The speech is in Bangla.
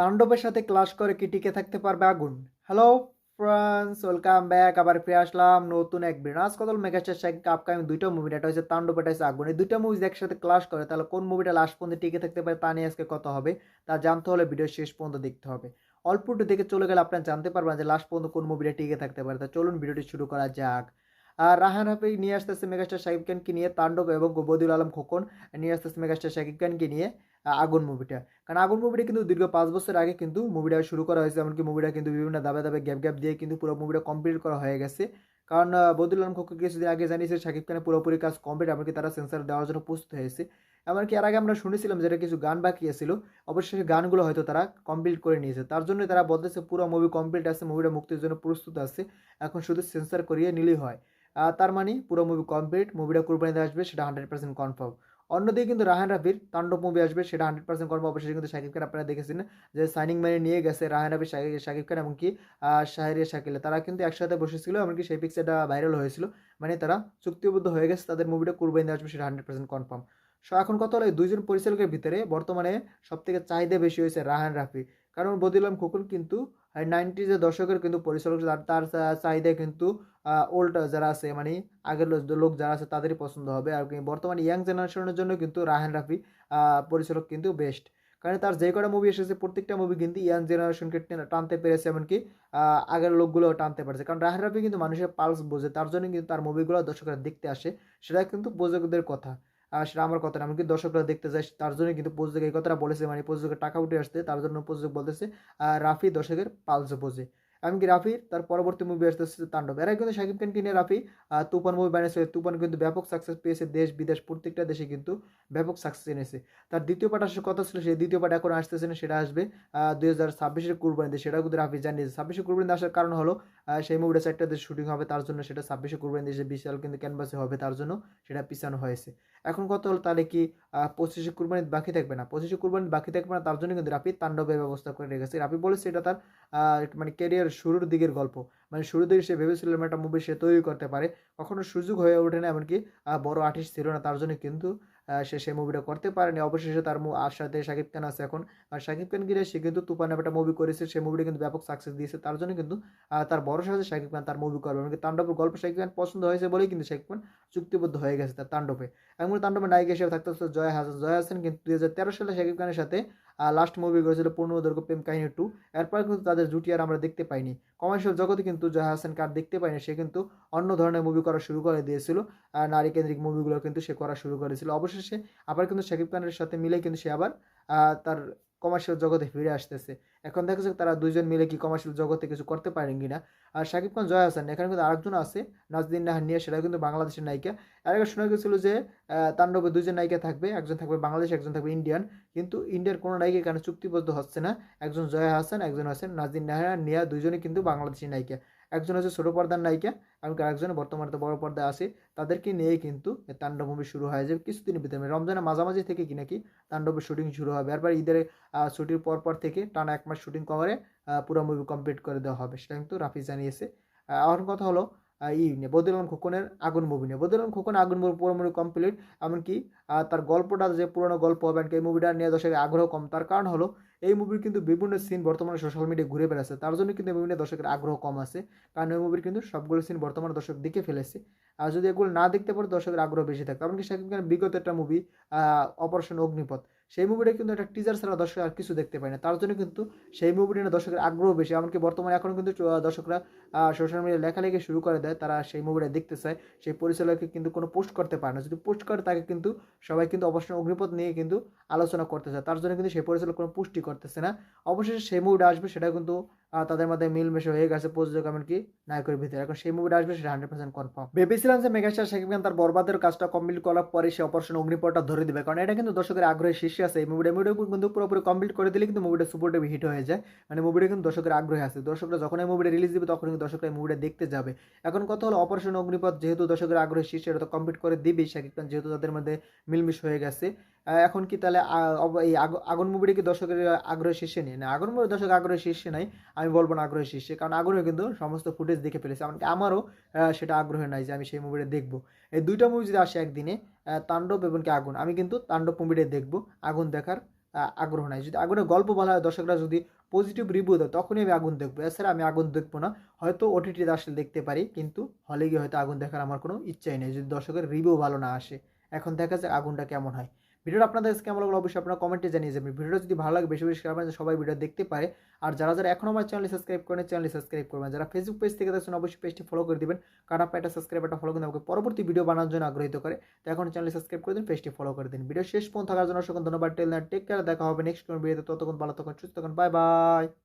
তাণ্ডবের সাথে ক্লাশ করে কি টিকে থাকতে পারবে আগুন? Hello friends, welcome back. আবার ফিরে আসলাম নতুন এক ভিডিও। আজ কথা মেগাস্টার শাকিব আপকামিং দুইটা মুভি, এটা হচ্ছে তাণ্ডব, এটা হচ্ছে আগুন। এই দুইটা মুভি একসাথে ক্লাশ করে তাহলে কোন মুভিটা লাস্ট পর্যন্ত টিকে থাকতে পারে তা নিয়ে আজকে কথা হবে। তা জানতে হলে ভিডিও শেষ পর্যন্ত দেখতে হবে। অল্প একটু দেখে চলে গেলে আপনারা জানতে পারবেন যে লাস্ট পর্যন্ত কোন মুভিটা টিকে থাকতে পারে। তা চলুন ভিডিওটি শুরু করা যাক। আর রাহান রাফি নিয়ে আসতেছে মেগাস্টার শাকিব খানকে নিয়ে তাণ্ডব, এবং বদিউল আলম খোকন নিয়ে আসতেছে মেগাস্টার শাকিব খানকে নিয়ে আগুন মুভিটা। কারণ আগুন মুভিটা কিন্তু দীর্ঘ 5 বছর আগে কিন্তু মুভিটা শুরু করা হয়েছে, এমনকি মুভিটা কিন্তু বিভিন্ন ধাপে ধাপে গ্যাপ গ্যাপ দিয়ে কিন্তু পুরো মুভিটা কমপ্লিট করা হয়ে গেছে। কারণ বদিউল আলম খোকন কিছুদিন আগে জানিয়েছে শাকিব খানের পুরোপুরি কাজ কমপ্লিট, এমনকি তারা সেন্সার দেওয়ার জন্য প্রস্তুত হয়েছে। এমনকি এর আগে আমরা শুনেছিলাম যেটা কিছু গান বাকি ছিল, অবশ্যই গানগুলো হয়তো তারা কমপ্লিট করে নিয়েছে। তার জন্য তারা বলতেছে পুরো মুভি কমপ্লিট আছে, মুভিটা মুক্তির জন্য প্রস্তুত আছে, এখন শুধু সেন্সার করিয়ে নিলেই হয়। তার মানে পুরো মুভি কমপ্লিট, মুভিটা কুরবানিতে আসবে সেটা 100% কনফার্ম। অন্যদিকে কিন্তু রাহান রাফির তাণ্ডব মুভি আসবে সেটা 100% কনফার্ম। অবশ্যই কিন্তু শাকিব খান আপনারা দেখেছেন যে সাইনিং মানি নিয়ে গেছে রাহান রাফি, শাকিব খান, এমনকি শাহরিয়া শাকিল, তারা কিন্তু একসাথে বসেছিল, এমনকি সেই পিকচারটা ভাইরাল হয়েছিল। মানে তারা চুক্তিবদ্ধ হয়ে গেছে, তাদের মুভিটা কুরবানিতে আসবে সেটা 100% কনফার্ম। সো এখন কথা হলো এই দুইজন পরিচালকের ভিতরে বর্তমানে সব থেকে চাহিদা বেশি হয়েছে রাহান রাফি। কারণ বদিউল খোকন কিন্তু 90s দশকের কিন্তু পরিচালক, তার চাহিদা কিন্তু ওল্ড যারা আছে, মানে আগের লোক যারা আছে তাদেরই পছন্দ হবে। আর বর্তমানে ইয়াং জেনারেশনের জন্য কিন্তু রাহান রাফি পরিচালক কিন্তু বেস্ট। কারণ তার যে কটা মুভি এসেছে প্রত্যেকটা মুভি কিন্তু ইয়াং জেনারেশনকে টানতে পেরেছে, এমনকি আগের লোকগুলো টানতে পারছে। কারণ রাহান রাফি কিন্তু মানুষের পালস বোঝে, তার জন্য কিন্তু তার মুভিগুলো দর্শকরা দেখতে আসে। সেটা কিন্তু প্রযোজকদের কথা, সেটা আমার কথা না, এমনকি দর্শকরা দেখতে যায়, তার জন্য কিন্তু প্রযোজক এই কথাটা বলেছে, মানে প্রযোজকের টাকা উঠে আসছে, তার জন্য প্রযোজক বলতেছে রাফি দর্শকের পালস বোঝে। এমনকি রাফি তার পরবর্তী মুভি আসতেছে তাণ্ডব। এরা কিন্তু শাকিব খানকে নিয়ে রাফি তুফান মুভি বানিয়েছে, তুফান কিন্তু ব্যাপক সাকসেস পেয়েছে, দেশ বিদেশ প্রত্যেকটা দেশে কিন্তু ব্যাপক সাকসেস এনেছে। তার দ্বিতীয় পার্ট আসার কথা ছিল, সেই দ্বিতীয় পার্ট এখন আসতেছে না, সেটা আসবে 2026-এর কুরবানিতে। সেটাও কিন্তু রাফি জানিয়েছে 26-এর কুরবানিতে আসার কারণ হলো সেই মুভিটা 4টা দেশে শুটিং হবে, তার জন্য সেটা 26-এর কুরবানিতে এসে বিশাল কিন্তু ক্যানভাসে হবে, তার জন্য সেটা পিছানো হয়েছে। এখন কথা হলো তাহলে কি 25-এর কুরবানি বাকি থাকবে না? 25-এর কুরবানি বাকি থাকবে না, তার জন্য কিন্তু রাফি তাণ্ডবের ব্যবস্থা করে রেখেছে। রাফি বলেছে এটা তার মানে ক্যারিয়ার শুরুর দিকের গল্প, মানে শুরুর দিকে সে ভেবেছিল একটা মুভি সে তৈরি করতে পারে, কখনো সুযোগ হয়ে ওঠে না, এমনকি বড় আর্টিস্ট ছিল না, তার জন্য কিন্তু সে সেই মুভিটা করতে পারেনি। অবশেষে তার আর সাথে শাকিব খান আছে এখন, আর শাকিব খান গিয়ে সে কিন্তু তুফান নামে একটা মুভি করেছে, সেই মুভিটা কিন্তু ব্যাপক সাকসেস দিয়েছে, তার জন্য কিন্তু তার বড় সাথে শাকিব খান তার মুভি করবে, এমনকি তাণ্ডবের গল্প শাকিব খান পছন্দ হয়েছে বলেই কিন্তু শাকিব খান চুক্তিবদ্ধ হয়ে গেছে তার তাণ্ডবে। এমন তাণ্ডবের নায়িকা হিসেবে থাকতে হচ্ছে জয়া হাসান। জয়া হাসান কিন্তু 2013 সালে শাকিব খানের সাথে লাস্ট মুভি করেছিল পূর্ণদৈর্ঘ্য প্রেম কাহিনী 2। এরপর কিন্তু তাদের জুটি আর আমরা দেখতে পাইনি। কমার্শিয়াল জগতে কিন্তু জয়া হাসান কার দেখতে পাইনি, সে কিন্তু অন্য ধরনের মুভি করা শুরু করে দিয়েছিল, নারী কেন্দ্রিক মুভিগুলো কিন্তু সে করা শুরু করেছিল। অবশেষে আবার কিন্তু শাকিব খানের সাথে মিলে কিন্তু সে আবার তার কমার্শিয়াল জগতে ফিরে আসতেছে। এখন দেখা যাক তারা দুইজন মিলে কি কমার্শিয়াল জগতে কিছু করতে পারেন কিনা। আর শাকিব খান, জয়া হাসান, এখানে কিন্তু আরেকজন আছে নাজদিন নাহার নিয়ে, সেটা কিন্তু বাংলাদেশের নায়িকা। আর আগে শোনা গেছিল যে তাণ্ডবে দুজন নায়িকা থাকবে, একজন থাকবে বাংলাদেশ, একজন থাকবে ইন্ডিয়ান। কিন্তু ইন্ডিয়ার কোনো নায়িকা এখানে চুক্তিবদ্ধ হচ্ছে না। একজন জয়া হাসান, একজন আছেন নাজদিন নাহার নিয়া, দুইজনই কিন্তু বাংলাদেশি নায়িকা। একজন হচ্ছে ছোট পর্দার নায়িকা, এমনকি আরেকজন বর্তমানে তো বড় পর্দায় আছে। তাদেরকে নিয়েই কিন্তু তাণ্ডব মুভি শুরু হয় যে কিছুদিনের ভিতরে, রমজানের মাঝামাঝি থেকে কি নাকি তাণ্ডবের শুটিং শুরু হবে। এরপর ঈদের ছুটির পর থেকে টানা 1 মাস শুটিং করে পুরো মুভি কমপ্লিট করে দেওয়া হবে, সেটা কিন্তু রাফি জানিয়েছে। এখন কথা হলো বদিউল আলম খোকনের আগুন মুভি নিয়ে। বদিউল আলম খোকন আগুন মুভি পুরো মুভি কমপ্লিট, এমনকি তার গল্পটা যে পুরোনো গল্প হবে, এই মুভিটা নিয়ে দর্শকের আগ্রহ কম। তার কারণ হলো এই মুভির কিন্তু বিভিন্ন সিন বর্তমানে সোশ্যাল মিডিয়ায় ঘুরে বেড়াচ্ছে, তার জন্য কিন্তু এই মুভি নিয়ে দর্শকের আগ্রহ কম আছে। কারণ এই মুভির কিন্তু সবগুলো সিন বর্তমানে দর্শক দেখে ফেলেছে। আর যদি এগুলো না দেখতে পারে দর্শকের আগ্রহ বেশি থাকতো। এমনকি শাকিব খানের বিগত একটা মুভি অপারেশন অগ্নিপথ, সেই মুভিটা কিন্তু একটা টিজার ছাড়া দর্শক আর কিছু দেখতে পায় না, তার জন্য কিন্তু সেই মুভিটা নিয়ে দর্শকের আগ্রহ বেশি। এমনকি বর্তমানে এখন কিন্তু দর্শকরা সোশ্যাল মিডিয়ায় লেখালেখি শুরু করে দেয়, তারা সেই মুভিটা দেখতে চায়। সেই পরিচালককে কিন্তু কোনো পোস্ট করতে পারে না, যদি পোস্ট করে তাকে কিন্তু সবাই কিন্তু অপারেশন অগ্নিপথ নিয়ে কিন্তু আলোচনা করতে চায়, তার জন্য কিন্তু সেই পরিচালক কোনো পুষ্টি করতেছে না। অবশেষে সেই মুভিটা আসবে, সেটা কিন্তু তাদের মধ্যে মিলমেশে হয়ে গেছে প্রযোজক এমনকি নায়কের ভিতরে। এখন সেই মুভিটা আসবে সেটা 100% কনফার্ম। ভেবেছিলাম যে মেগাস্টার শাকিব খান তার বরবাদের কাজটা কমপ্লিট করার পরে সে অপারেশন অগ্নিপথটা ধরে দিবে, কারণ এটা কিন্তু দর্শকের আগ্রহের শীর্ষে আছে। এই মুভিটা কিন্তু পুরোপুরি কমপ্লিট করে দিলে কিন্তু মুভিটা সুপারডুপার হিট হয়ে যায়। মানে মুভিটা কিন্তু দর্শকের আগ্রহে আছে, দর্শকরা যখন এই মুভিটা রিলিজ দিবে তখন কিন্তু দর্শকরা এই মুভিটা দেখতে যাবে। এখন কথা হলো অপারেশন অগ্নিপথ যেহেতু দর্শকের আগ্রহের শীর্ষে, এটা তো কমপ্লিট করে দিবেই শাকিব খান, যেহেতু তাদের মধ্যে মিলমিশ হয়ে গেছে। এখন কি তাহলে এই আগুন মুভিটা কি দর্শকের আগ্রহের শীর্ষে নেই? না, আগুন মুভি দর্শক আগ্রহের শীর্ষে নাই, আমি বলবো না আগ্রহের শীর্ষে, কারণ আগুনে কিন্তু সমস্ত ফুটেজ দেখে ফেলেছে, এমনকি আমারও সেটা আগ্রহ নাই যে আমি সেই মুভিটা দেখবো। এই দুইটা মুভি যদি আসে একদিনে, তাণ্ডব এবং কি আগুন, আমি কিন্তু তাণ্ডব মুভিটাই দেখবো। আগুন দেখার আগ্রহ নাই। যদি আগুনের গল্প ভালো হয়, দর্শকরা যদি পজিটিভ রিভিউ দেয়, তখনই আমি আগুন দেখবো। এছাড়া আমি আগুন দেখবো না। হয়তো ওটিটিতে আসলে দেখতে পারি, কিন্তু হলে গিয়ে হয়তো আগুন দেখার আমার কোনো ইচ্ছাই নেই, যদি দর্শকের রিভিউ ভালো না আসে। এখন দেখা যাক আগুনটা কেমন হয়। ভিডিওটা আপনাদের কাছে কেমন লাগলো অবশ্যই আপনারা কমেন্টে জানিয়ে যাবেন। ভিডিওটা যদি ভালো লাগে বেশি বেশি শেয়ার করবেন, সবাই ভিডিও দেখতে পারে। আর যারা যারা এখনও আমার চ্যানেল সাবস্ক্রাইব করেন, চ্যানেল সাবস্ক্রাইব করবেন। যারা ফেসবুক পেজ থেকে দেখছেন, অবশ্যই পেজটি ফলো করে দিবেন, কারণ আপনার একটা সাবস্ক্রাইব, একটা ফলো কিন্তু আমাকে পরবর্তী ভিডিও বানানোর জন্য আগ্রহীত করে। তো এখন চ্যানেল সাবস্ক্রাইব করে দিন, পেজটি ফলো করে দিন। ভিডিও শেষ পর্যন্ত থাকার জন্য অসংখ্য ধন্যবাদ। টেল না টেক কেয়ার, দেখা হবে নেক্সট কোনো ভিডিওতে। ততক্ষণ ভালো থাকুন, সুস্থ থাকুন, বাই বাই।